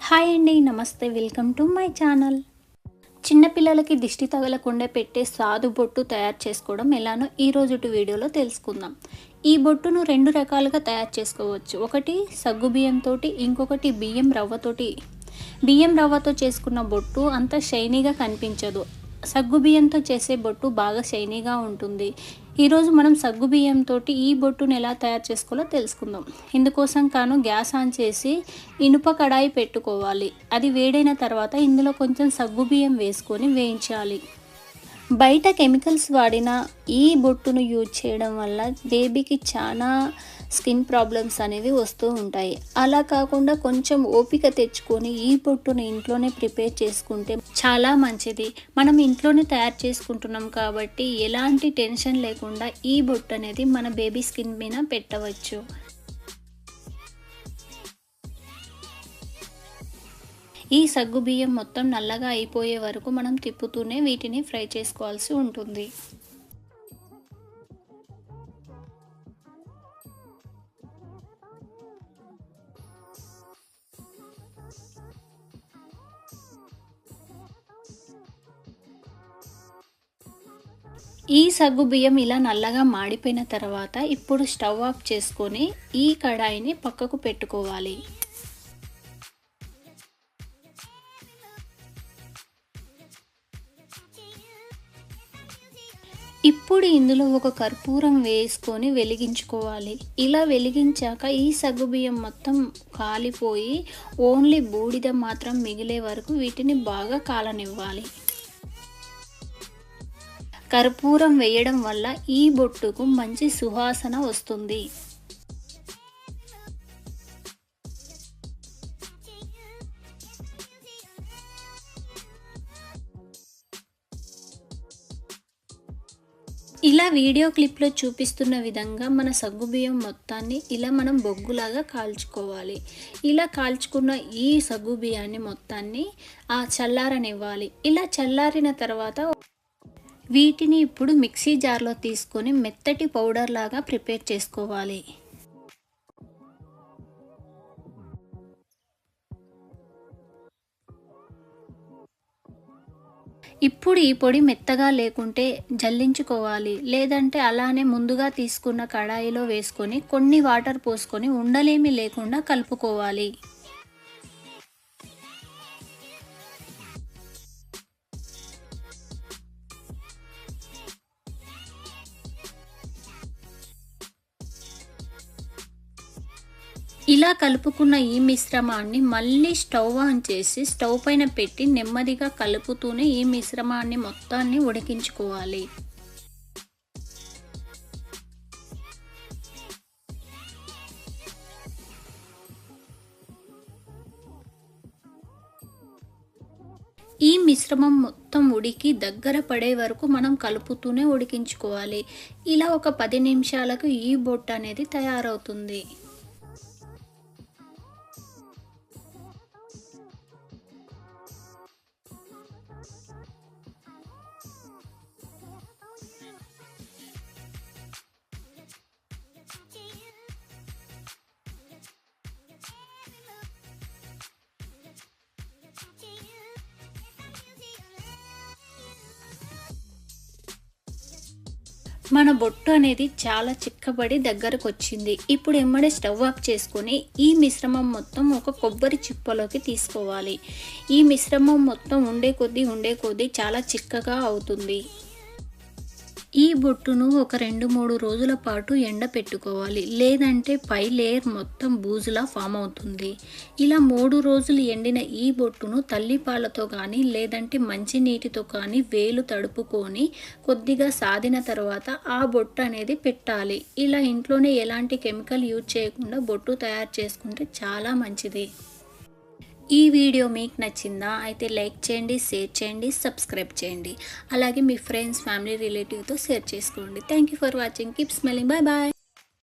Hi అండి, నమస్తే. Welcome to my channel. చిన్నపిల్లలకి దిష్టి తగలకుండా పెట్టే సాదు బొట్టు తయారు చేసుకోవడం ఎలానో ఈ రోజుటి వీడియోలో తెలుసుకుందాం. ఈ బొట్టును రెండు రకాలుగా తయారు చేసుకోవచ్చు. ఒకటి సగ్గుబియ్యంతో, ఇంకొకటి బియ్యం రవ్వతో చేసుకున్న బొట్టు అంత షైనీగా కనిపించదు. సగ్గుబియ్యంతో చేసే బొట్టు బాగా షైనీగా ఉంటుంది. ఈరోజు మనం సగ్గుబియ్యంతో ఈ బొట్టును ఎలా తయారు చేసుకోవాలో తెలుసుకుందాం. ఇందుకోసం గ్యాస్ ఆన్ చేసి ఇనుప కడాయి పెట్టుకోవాలి. అది వేడైన తర్వాత ఇందులో కొంచెం సగ్గుబియ్యం వేసుకొని వేయించాలి. బయట కెమికల్స్ వాడిన ఈ బొట్టును యూజ్ చేయడం వల్ల బేబీకి చాలా స్కిన్ ప్రాబ్లమ్స్ అనేవి వస్తూ ఉంటాయి. అలా కాకుండా కొంచెం ఓపిక తెచ్చుకొని ఈ బొట్టును ఇంట్లోనే ప్రిపేర్ చేసుకుంటే చాలా మంచిది. మనం ఇంట్లోనే తయారు చేసుకుంటున్నాం కాబట్టి ఎలాంటి టెన్షన్ లేకుండా ఈ బొట్టు అనేది మన బేబీ స్కిన్ మీద పెట్టవచ్చు. ఈ సగ్గుబియ్యం మొత్తం నల్లగా అయిపోయే వరకు మనం తిప్పుతూనే వీటిని ఫ్రై చేసుకోవాల్సి ఉంటుంది. ఈ సగ్గుబియ్యం ఇలా నల్లగా మాడిపోయిన తర్వాత ఇప్పుడు స్టవ్ ఆఫ్ చేసుకొని ఈ కడాయిని పక్కకు పెట్టుకోవాలి. ఇప్పుడు ఇందులో ఒక కర్పూరం వేసుకొని వెలిగించుకోవాలి. ఇలా వెలిగించాక ఈ సగ్గుబియ్యం మొత్తం కాలిపోయి ఓన్లీ బూడిద మాత్రం మిగిలే వరకు వీటిని బాగా కాలనివ్వాలి. కర్పూరం వేయడం వల్ల ఈ బొట్టుకు మంచి సువాసన వస్తుంది. ఇలా వీడియో క్లిప్లో చూపిస్తున్న విధంగా మన సగ్గుబియ్యం మొత్తాన్ని ఇలా మనం బొగ్గులాగా కాల్చుకోవాలి. ఇలా కాల్చుకున్న ఈ సగ్గుబియ్యాన్ని మొత్తాన్ని చల్లారనివ్వాలి. ఇలా చల్లారిన తర్వాత వీటిని ఇప్పుడు మిక్సీ జార్లో తీసుకొని మెత్తటి పౌడర్ లాగా ప్రిపేర్ చేసుకోవాలి. ఇప్పుడు ఈ పొడి మెత్తగా లేకుంటే జల్లించుకోవాలి. లేదంటే అలానే ముందుగా తీసుకున్న కడాయిలో వేసుకొని కొన్ని వాటర్ పోసుకొని ఉండలేమి లేకుండా కలుపుకోవాలి. ఇలా కలుపుకున్న ఈ మిశ్రమాన్ని మళ్ళీ స్టవ్ ఆన్ చేసి స్టవ్ పైన పెట్టి నెమ్మదిగా కలుపుతూనే ఈ మిశ్రమాన్ని మొత్తాన్ని ఉడికించుకోవాలి. ఈ మిశ్రమం మొత్తం ఉడికి దగ్గర పడే వరకు మనం కలుపుతూనే ఉడికించుకోవాలి. ఇలా ఒక 10 నిమిషాలకు ఈ బొట్టు అనేది తయారవుతుంది. మన బొట్టు అనేది చాలా చిక్కబడి దగ్గరకు వచ్చింది. ఇప్పుడు ఎమ్మడే స్టవ్ ఆఫ్ చేసుకొని ఈ మిశ్రమం మొత్తం ఒక కొబ్బరి చిప్పలోకి తీసుకోవాలి. ఈ మిశ్రమం మొత్తం ఉండే కొద్దీ చాలా చిక్కగా అవుతుంది. ఈ బొట్టును ఒక 2-3 రోజుల పాటు ఎండ పెట్టుకోవాలి. లేదంటే పై లేయర్ మొత్తం బూజులా ఫామ్ అవుతుంది. ఇలా 3 రోజులు ఎండిన ఈ బొట్టును తల్లిపాలతో కానీ లేదంటే మంచి నీటితో కానీ వేలు తడుపుకొని కొద్దిగా సాదిన తర్వాత ఆ బొట్టు అనేది పెట్టాలి. ఇలా ఇంట్లోనే ఎలాంటి కెమికల్ యూజ్ చేయకుండా బొట్టు తయారు చేసుకుంటే చాలా మంచిది. ఈ వీడియో మీకు నచ్చిందా? అయితే లైక్ చేయండి, షేర్ చేయండి, సబ్స్క్రైబ్ చేయండి. అలాగే మీ ఫ్రెండ్స్, ఫ్యామిలీ, రిలేటివ్తో షేర్ చేసుకోండి. Thank you for watching. Keep smiling. Bye bye.